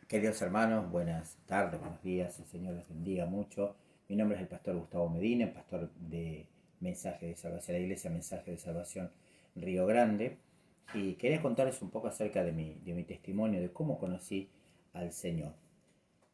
Queridos hermanos, buenas tardes, buenos días, el Señor les bendiga mucho. Mi nombre es el pastor Gustavo Medina, pastor de Mensaje de Salvación, la iglesia Mensaje de Salvación Río Grande, y quería contarles un poco acerca de mi testimonio, de cómo conocí al Señor.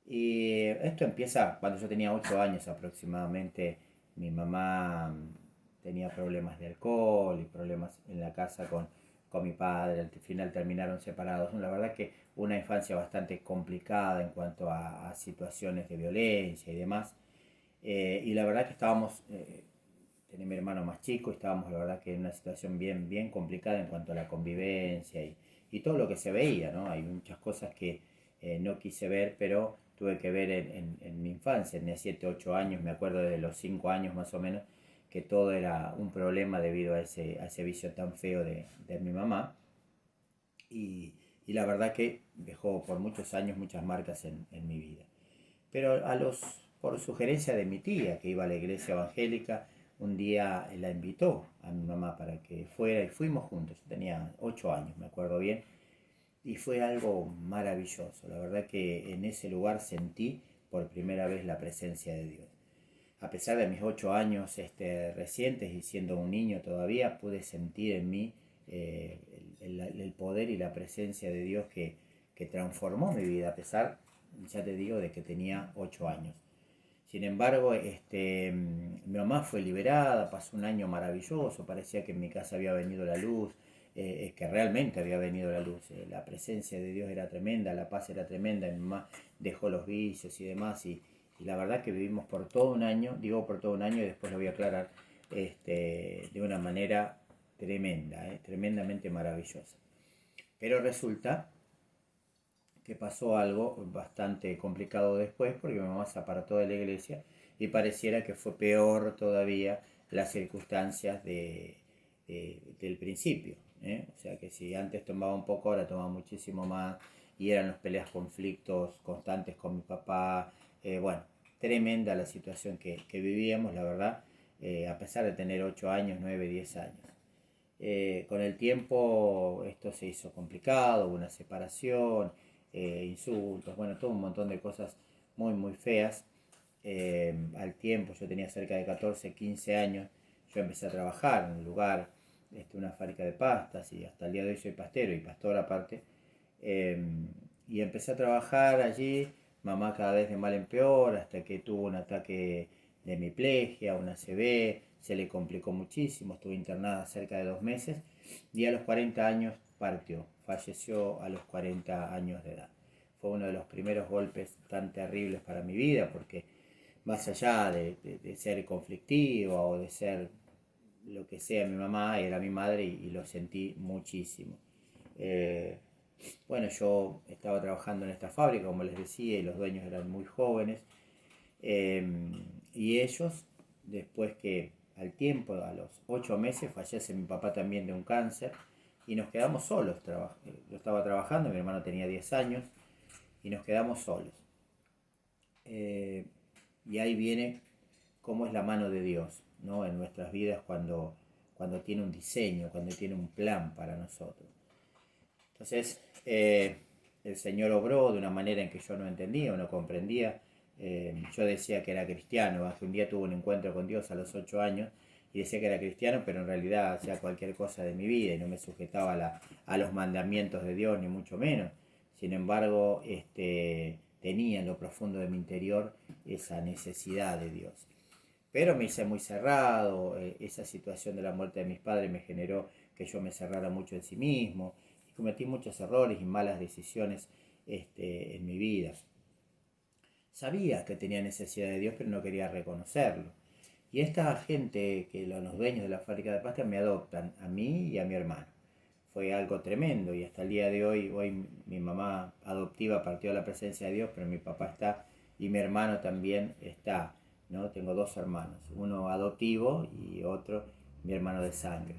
Y esto empieza cuando yo tenía 8 años aproximadamente. Mi mamá tenía problemas de alcohol y problemas en la casa con mi padre. Al final terminaron separados. La verdad que una infancia bastante complicada en cuanto a situaciones de violencia y demás. Y la verdad que tenía mi hermano más chico y estábamos la verdad que en una situación bien complicada en cuanto a la convivencia y todo lo que se veía, ¿no? Hay muchas cosas que no quise ver, pero tuve que ver en mi infancia. Tenía 7 8 años, me acuerdo de los 5 años más o menos, que todo era un problema debido a ese vicio tan feo de mi mamá. Y, y la verdad que dejó por muchos años muchas marcas en mi vida. Pero por sugerencia de mi tía, que iba a la iglesia evangélica, un día la invitó a mi mamá para que fuera y fuimos juntos. Yo tenía 8 años, me acuerdo bien, y fue algo maravilloso. La verdad que en ese lugar sentí por primera vez la presencia de Dios. A pesar de mis 8 años recientes y siendo un niño todavía, pude sentir en mí el poder y la presencia de Dios que transformó mi vida, a pesar, ya te digo, de que tenía 8 años. Sin embargo, mi mamá fue liberada, pasó un año maravilloso, parecía que en mi casa había venido la luz, es que realmente había venido la luz, la presencia de Dios era tremenda, la paz era tremenda, mi mamá dejó los vicios y demás, y la verdad que vivimos por todo un año, digo por todo un año y después lo voy a aclarar, de una manera tremenda, tremendamente maravillosa. Pero resulta que pasó algo bastante complicado después porque mi mamá se apartó de la iglesia y pareciera que fue peor todavía las circunstancias del principio. O sea que si antes tomaba un poco, ahora tomaba muchísimo más y eran los peleas, conflictos constantes con mi papá. Bueno, tremenda la situación que vivíamos, la verdad, a pesar de tener 8 años, 9 10 años. Con el tiempo esto se hizo complicado, hubo una separación, insultos, bueno, todo un montón de cosas muy feas. Al tiempo, yo tenía cerca de 14 15 años, yo empecé a trabajar en un lugar, una fábrica de pastas y hasta el día de hoy soy pastero y pastor aparte. Eh, y empecé a trabajar allí, mamá cada vez de mal en peor, hasta que tuvo un ataque de hemiplegia, una ACV, se le complicó muchísimo, estuve internada cerca de 2 meses y a los 40 años partió, falleció a los 40 años de edad. Fue uno de los primeros golpes tan terribles para mi vida porque más allá de ser conflictiva o de ser lo que sea mi mamá, era mi madre y lo sentí muchísimo. Eh, bueno, yo estaba trabajando en esta fábrica, como les decía, y los dueños eran muy jóvenes. eh, y ellos, después que al tiempo, a los 8 meses, fallece mi papá también de un cáncer y nos quedamos solos. Yo estaba trabajando, mi hermano tenía 10 años y nos quedamos solos. Eh, y ahí viene cómo es la mano de Dios, ¿no? En nuestras vidas cuando tiene un diseño, cuando tiene un plan para nosotros. Entonces, el Señor obró de una manera en que yo no entendía o no comprendía. Yo decía que era cristiano, que un día tuve un encuentro con Dios a los 8 años y decía que era cristiano, pero en realidad hacía cualquier cosa de mi vida y no me sujetaba a los mandamientos de Dios, ni mucho menos. Sin embargo, tenía en lo profundo de mi interior esa necesidad de Dios. Pero me hice muy cerrado, esa situación de la muerte de mis padres me generó que yo me cerrara mucho en sí mismo y cometí muchos errores y malas decisiones en mi vida. Sabía que tenía necesidad de Dios, pero no quería reconocerlo. Y esta gente, los dueños de la fábrica de pasta, me adoptan a mí y a mi hermano. Fue algo tremendo y hasta el día de hoy mi mamá adoptiva partió a la presencia de Dios, pero mi papá está y mi hermano también está, ¿no? Tengo dos hermanos, uno adoptivo y otro mi hermano de sangre.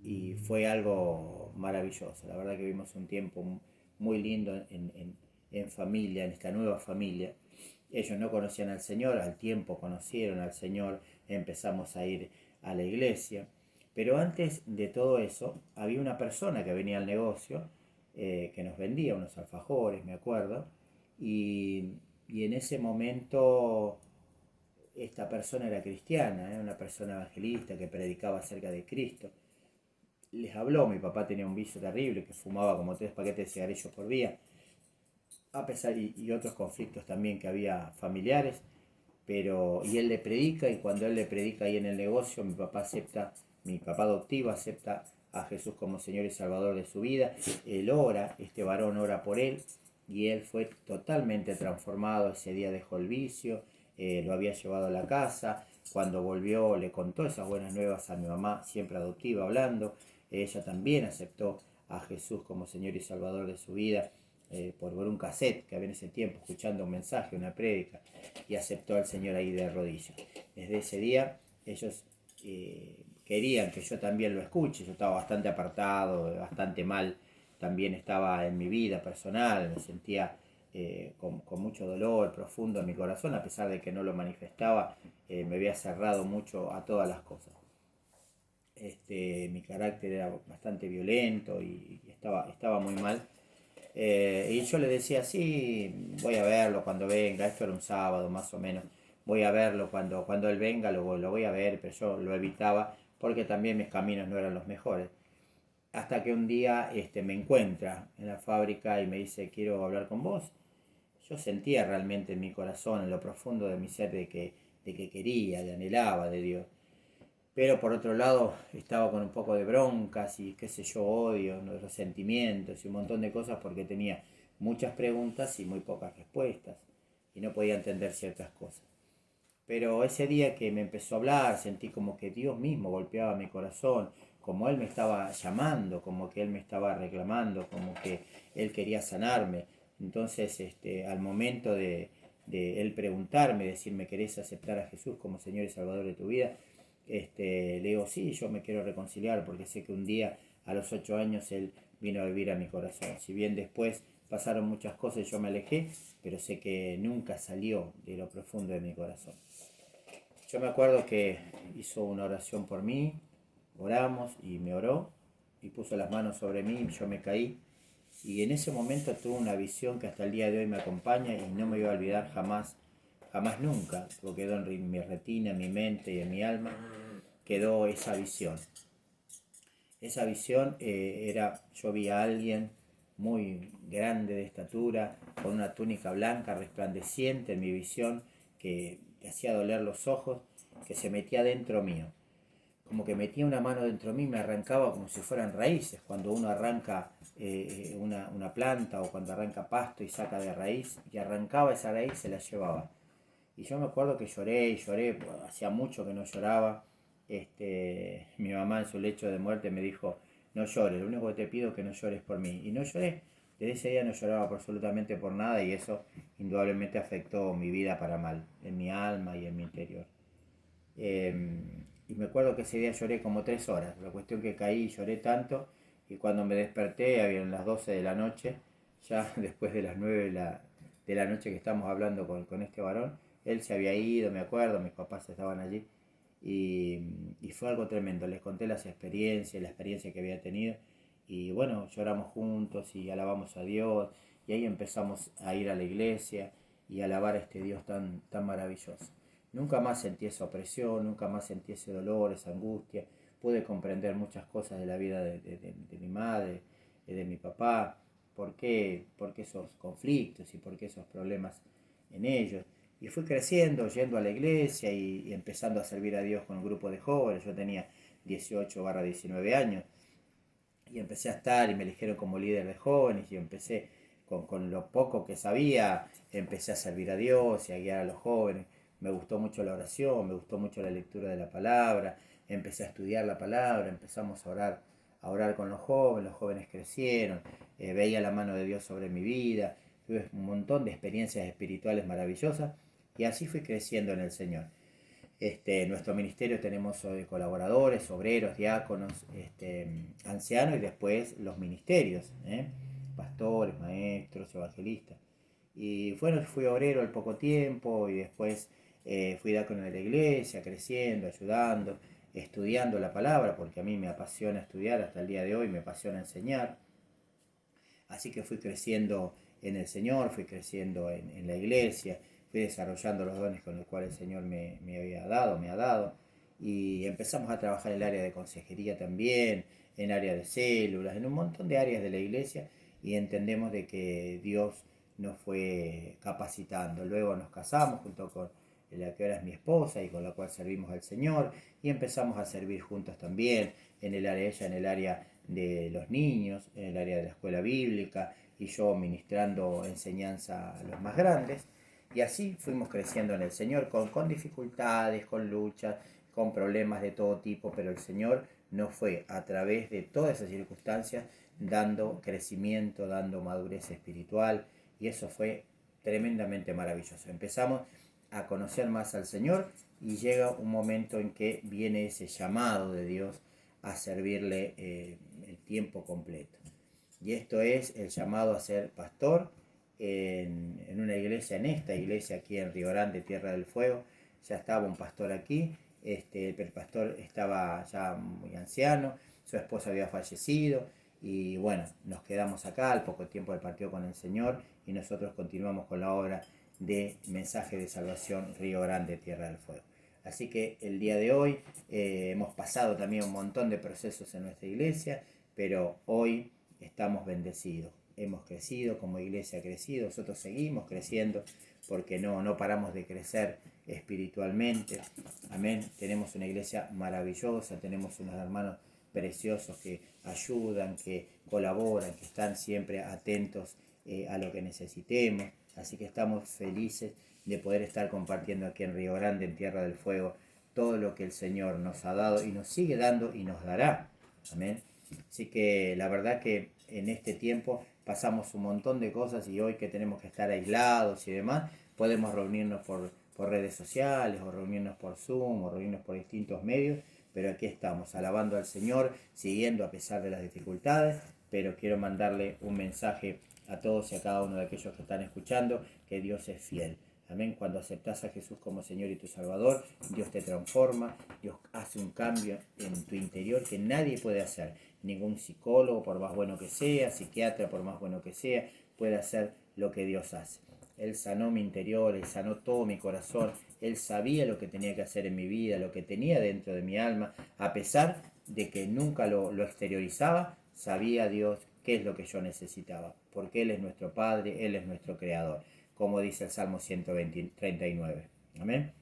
Y fue algo maravilloso, la verdad que vivimos un tiempo muy lindo en familia, en esta nueva familia. Ellos no conocían al Señor, al tiempo conocieron al Señor, empezamos a ir a la iglesia. Pero antes de todo eso, había una persona que venía al negocio, que nos vendía unos alfajores, me acuerdo, Y, y en ese momento esta persona era cristiana, una persona evangelista que predicaba acerca de Cristo. Les habló, mi papá tenía un vicio terrible, que fumaba como 3 paquetes de cigarrillos por día, a pesar y otros conflictos también que había familiares, y él le predica, y cuando él le predica ahí en el negocio, mi papá adoptivo acepta a Jesús como Señor y Salvador de su vida. Él ora, este varón ora por él, y él fue totalmente transformado. Ese día dejó el vicio, lo había llevado a la casa. Cuando volvió le contó esas buenas nuevas a mi mamá, siempre adoptiva, hablando. Ella también aceptó a Jesús como Señor y Salvador de su vida, por un cassette que había en ese tiempo, escuchando un mensaje, una prédica, y aceptó al Señor ahí de rodillas. Desde ese día ellos querían que yo también lo escuche. Yo estaba bastante apartado, bastante mal, también estaba en mi vida personal, me sentía con mucho dolor profundo en mi corazón, a pesar de que no lo manifestaba. Me había cerrado mucho a todas las cosas. Mi carácter era bastante violento y estaba muy mal. Y yo le decía, sí, voy a verlo cuando venga. Esto era un sábado más o menos. Voy a verlo cuando él venga, lo voy a ver, pero yo lo evitaba porque también mis caminos no eran los mejores. Hasta que un día me encuentra en la fábrica y me dice, quiero hablar con vos. Yo sentía realmente en mi corazón, en lo profundo de mi ser, de que quería, de anhelaba de Dios. Pero por otro lado estaba con un poco de broncas y qué sé yo, odio, resentimientos y un montón de cosas, porque tenía muchas preguntas y muy pocas respuestas y no podía entender ciertas cosas. Pero ese día que me empezó a hablar, sentí como que Dios mismo golpeaba mi corazón, como Él me estaba llamando, como que Él me estaba reclamando, como que Él quería sanarme. Entonces, al momento de Él preguntarme, decirme, ¿querés aceptar a Jesús como Señor y Salvador de tu vida? Le digo, sí, yo me quiero reconciliar, porque sé que un día, a los 8 años, Él vino a vivir a mi corazón. Si bien después pasaron muchas cosas y yo me alejé, pero sé que nunca salió de lo profundo de mi corazón. Yo me acuerdo que hizo una oración por mí, oramos y me oró y puso las manos sobre mí, yo me caí, y en ese momento tuve una visión que hasta el día de hoy me acompaña y no me voy a olvidar jamás, jamás nunca, porque quedó en mi retina, en mi mente y en mi alma, quedó esa visión. Esa visión yo vi a alguien muy grande de estatura, con una túnica blanca resplandeciente en mi visión, que hacía doler los ojos, que se metía dentro mío. Como que metía una mano dentro de mí y me arrancaba como si fueran raíces, cuando uno arranca una planta o cuando arranca pasto y saca de raíz, y arrancaba esa raíz y se la llevaba. Y yo me acuerdo que lloré y lloré, hacía mucho que no lloraba. Mi mamá en su lecho de muerte me dijo, no llores, lo único que te pido es que no llores por mí. Y no lloré, desde ese día no lloraba absolutamente por nada, y eso indudablemente afectó mi vida para mal, en mi alma y en mi interior. Y me acuerdo que ese día lloré como 3 horas, la cuestión que caí y lloré tanto, y cuando me desperté habían las 12 de la noche, ya después de las 9 de la noche que estamos hablando con este varón. Él se había ido, me acuerdo, mis papás estaban allí, y fue algo tremendo. Les conté las experiencias, la experiencia que había tenido, y bueno, lloramos juntos y alabamos a Dios, y ahí empezamos a ir a la iglesia y a alabar a este Dios tan, tan maravilloso. Nunca más sentí esa opresión, nunca más sentí ese dolor, esa angustia. Pude comprender muchas cosas de la vida de mi madre, de mi papá, por qué esos conflictos y por qué esos problemas en ellos. Y fui creciendo, yendo a la iglesia y empezando a servir a Dios con un grupo de jóvenes. Yo tenía 18/19 años y empecé a estar y me eligieron como líder de jóvenes, y empecé con lo poco que sabía, empecé a servir a Dios y a guiar a los jóvenes. Me gustó mucho la oración, me gustó mucho la lectura de la palabra, empecé a estudiar la palabra, empezamos a orar con los jóvenes crecieron, veía la mano de Dios sobre mi vida, tuve un montón de experiencias espirituales maravillosas, y así fui creciendo en el Señor. En nuestro ministerio tenemos colaboradores, obreros, diáconos, ancianos, y después los ministerios, pastores, maestros, evangelistas. Y bueno, fui obrero al poco tiempo, y después fui diácono de la iglesia, creciendo, ayudando, estudiando la palabra, porque a mí me apasiona estudiar hasta el día de hoy, me apasiona enseñar. Así que fui creciendo en el Señor, fui creciendo en la iglesia, fui desarrollando los dones con los cuales el Señor me había dado, me ha dado, y empezamos a trabajar en el área de consejería también, en área de células, en un montón de áreas de la iglesia, y entendemos de que Dios nos fue capacitando. Luego nos casamos junto con la que ahora es mi esposa y con la cual servimos al Señor, y empezamos a servir juntos también en el área, ella en el área de los niños, en el área de la escuela bíblica, y yo ministrando enseñanza a los más grandes. Y así fuimos creciendo en el Señor, con dificultades, con luchas, con problemas de todo tipo, pero el Señor nos fue a través de todas esas circunstancias dando crecimiento, dando madurez espiritual, y eso fue tremendamente maravilloso. Empezamos a conocer más al Señor y llega un momento en que viene ese llamado de Dios a servirle el tiempo completo. Y esto es el llamado a ser pastor en una iglesia, en esta iglesia aquí en Río Grande, Tierra del Fuego. Ya estaba un pastor aquí, el pastor estaba ya muy anciano, su esposa había fallecido, y bueno, nos quedamos acá, al poco tiempo del partido con el Señor, y nosotros continuamos con la obra de Mensaje de Salvación Río Grande, Tierra del Fuego. Así que el día de hoy hemos pasado también un montón de procesos en nuestra iglesia, pero hoy estamos bendecidos. Hemos crecido, como iglesia crecido, nosotros seguimos creciendo porque no paramos de crecer espiritualmente. Amén. Tenemos una iglesia maravillosa, tenemos unos hermanos preciosos que ayudan, que colaboran, que están siempre atentos a lo que necesitemos. Así que estamos felices de poder estar compartiendo aquí en Río Grande, en Tierra del Fuego, todo lo que el Señor nos ha dado y nos sigue dando y nos dará. Amén. Así que la verdad que en este tiempo pasamos un montón de cosas, y hoy que tenemos que estar aislados y demás, podemos reunirnos por redes sociales, o reunirnos por Zoom, o reunirnos por distintos medios, pero aquí estamos, alabando al Señor, siguiendo a pesar de las dificultades. Pero quiero mandarle un mensaje a todos y a cada uno de aquellos que están escuchando, que Dios es fiel. Amén. Cuando aceptas a Jesús como Señor y tu Salvador, Dios te transforma, Dios hace un cambio en tu interior que nadie puede hacer. Ningún psicólogo, por más bueno que sea, psiquiatra, por más bueno que sea, puede hacer lo que Dios hace. Él sanó mi interior, Él sanó todo mi corazón, Él sabía lo que tenía que hacer en mi vida, lo que tenía dentro de mi alma, a pesar de que nunca lo exteriorizaba. Sabía Dios qué es lo que yo necesitaba, porque Él es nuestro Padre, Él es nuestro Creador, como dice el Salmo 139. Amén.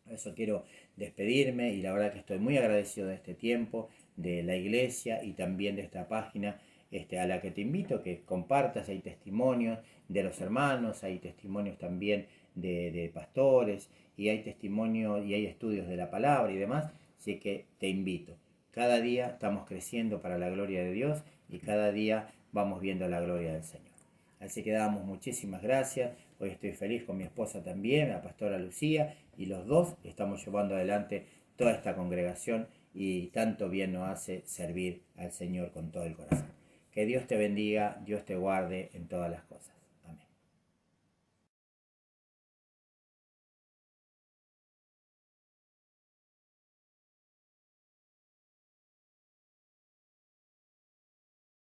Eso quiero despedirme, y la verdad que estoy muy agradecido de este tiempo, de la iglesia y también de esta página a la que te invito que compartas. Hay testimonios de los hermanos, hay testimonios también de pastores, y hay testimonios y hay estudios de la palabra y demás, así que te invito. Cada día estamos creciendo para la gloria de Dios, y cada día vamos viendo la gloria del Señor. Así que damos muchísimas gracias. Hoy estoy feliz con mi esposa también, la pastora Lucía, y los dos estamos llevando adelante toda esta congregación, y tanto bien nos hace servir al Señor con todo el corazón. Que Dios te bendiga, Dios te guarde en todas las cosas.